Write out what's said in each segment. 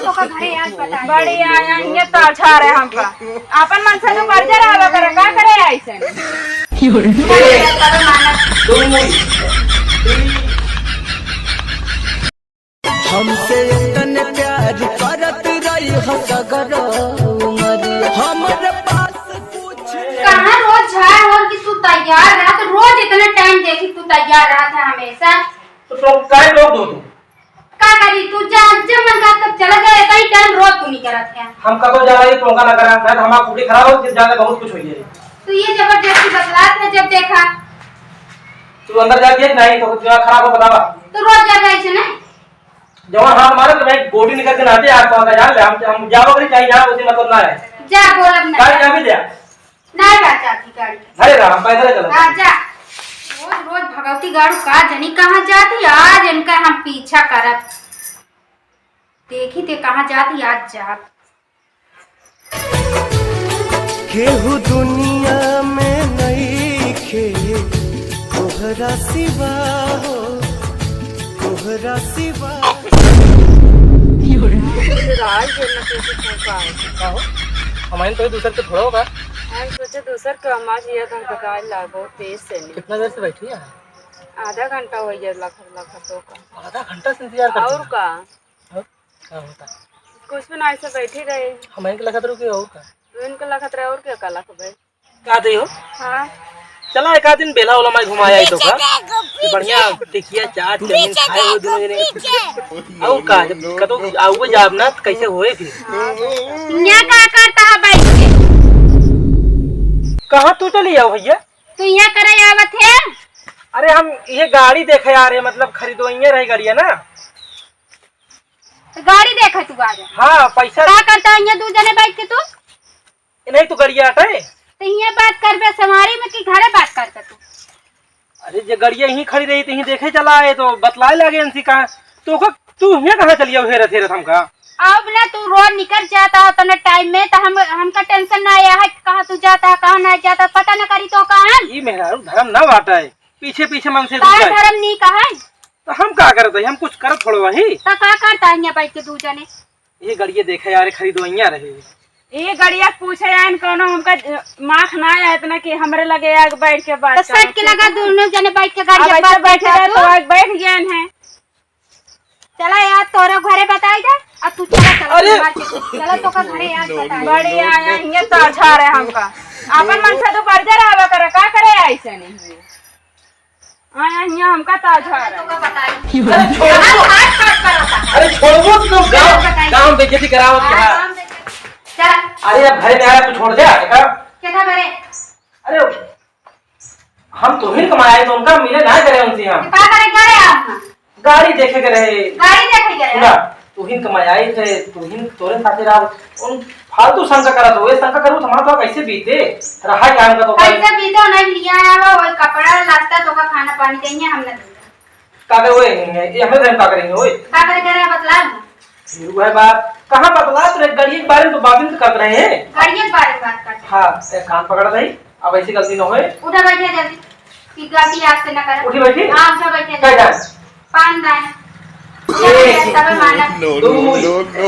तो का घरे आज बता बड़ी आया ये तो अच्छा रहे हमका अपन मन से तो कर्जा रहबा करे का करे ऐसे हमसे इतने प्यार करत रही हसगर उमर हमरे पास कुछ कहां रोज झाड़ हो कि तू तैयार रहा तो रोज इतना टाइम देखी तू तैयार रहा था हमेशा तो काय लोग दो तू का करी तू जा जब मन का तब चला जाए कई टाइम रोज तू नहीं करत है हम कब जा रही तो ना करा शायद हमारा कुड़ी खराब हो जाने बहुत कुछ हुई है। तू ये जबरदस्ती बतलात है जब देखा तू अंदर जाके नहीं तो क्या खराब हो बतावा तो रोज जा रही है ना जवान हां मारे तो मैं गोडी निकल के नाते आ तो जान ले हम जाओ करी चाहिए यहां उसी मतलब ना है जा बोलब ना गाड़ी जा भी दे नहीं बात आती गाड़ी अरे राम पैदल चलो हां जा रोज रोज भगवती गाड़ू का जनी कहां जाती आज इनका हम पीछा करब देखी ते कहां जाती आज जा केहू दुनिया में नहीं खे तोहरा सिवा हो तोहरा सिवा राज देना कैसे पहुंचा है हो हमारे तो दूसरे के थोड़ा होगा हम सोचे दूसर का हमार ये तो दुकान ला बहुत तेज से नहीं कितना देर से बैठी है आधा घंटा हो गया लख तो का आधा घंटा से इंतजार करती और का क्या होता कुछ भी ना ऐसे बैठी रहे हमारे के लगा तो के और का तो इनका लखत रहे और क्या का लख भाई का दे हो हां चला एक आध दिन बेला वाला मैं घुमाया तो का ये बढ़िया टिकिया चाट जमीन खाए हो दोनों जने और का जब कतो आऊ जाब ना तो कैसे होए फिर यहाँ का करता है बैठ के कहां तू चली आओ भैया तू यहाँ करे आवत है अरे हम ये गाड़ी देखे आ रहे मतलब खरीदोइए रही गाड़िया ना तो गाड़ी देखा तू आ जा हाँ पैसा क्या करता है यहाँ दो जने बैठ के तू नहीं तू गाड़िया हटे तो यहाँ बात करबे सवारी में कि घरे बात करता तू अरे जे गाड़िया यहीं खड़ी रही तो देखे चला आए तो बतलाए लगे इनसी कहा तो तू यहाँ कहाँ चलिए हेरत हेरत हमका अब ना तू रोड निकल जाता हो तो ना टाइम में तो हमका टेंशन ना आया है कहाँ तू जाता है कहाँ नहीं जाता पता न करी तो कहाँ ये मेरा धर्म ना बाटा है पीछे पीछे मन से धर्म नहीं कहा तो हम क्या करते हम कुछ कर थोड़ा वही तो क्या करता है यहाँ बैठ के दू जने ये गाड़िया देखे यार खरीदोइया रहे ये गड़िया पूछे यान कोनो हमका माख ना आया इतना कि हमरे लगे आग बैठ के बात तो सट के लगा दोनों जने बैठ के गाड़ी अब बात बैठे रहे तो आग बैठ गए हैं चला यार तोरा घरे बताई दे अब तू चला चला तो का घरे यार बताई बड़ी आया ये तो अच्छा रहे हमका अपन मन से तो कर्जा रहबा करे का करे ऐसे नहीं आया यहाँ हमका तो अच्छा रहे तो का बताई अरे छोड़ो तो गांव बेइज्जती करावत क्या चला अरे अब घरे में आया तो छोड़ दे का केथा बरे अरे हम तो ही कमाए तो उनका मिले ना करे उनसे हम का करे गए आप गाड़ी देखे के रहे गाड़ी देखे गए सुना तू ही कमाए थे तू ही तोरे साथे रहा उन फालतू शंका करा तो ये शंका करूं तो हमारा तो कैसे बीते रहा काम का तो कैसे बीतो नहीं लिया है वो कपड़ा लाता तो का खाना पानी देंगे हमने का करे ओए ये हमें हम का करेंगे ओए का करे बतला वो है बात कहां बतला तो गाड़ी के बारे में तो बात कर रहे हैं गाड़ी के बारे में बात करते हां एक कान पकड़ रही अब ऐसी गलती न होए उठा बैठे जल्दी कि गलती आपसे न करे उठी बैठी हां उठा बैठे क्या जा पान दाएं नो नो नो नो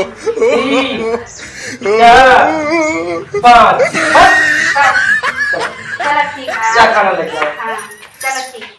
5 चलो ठीक है जा खाना लेके आओ हां चलो ठीक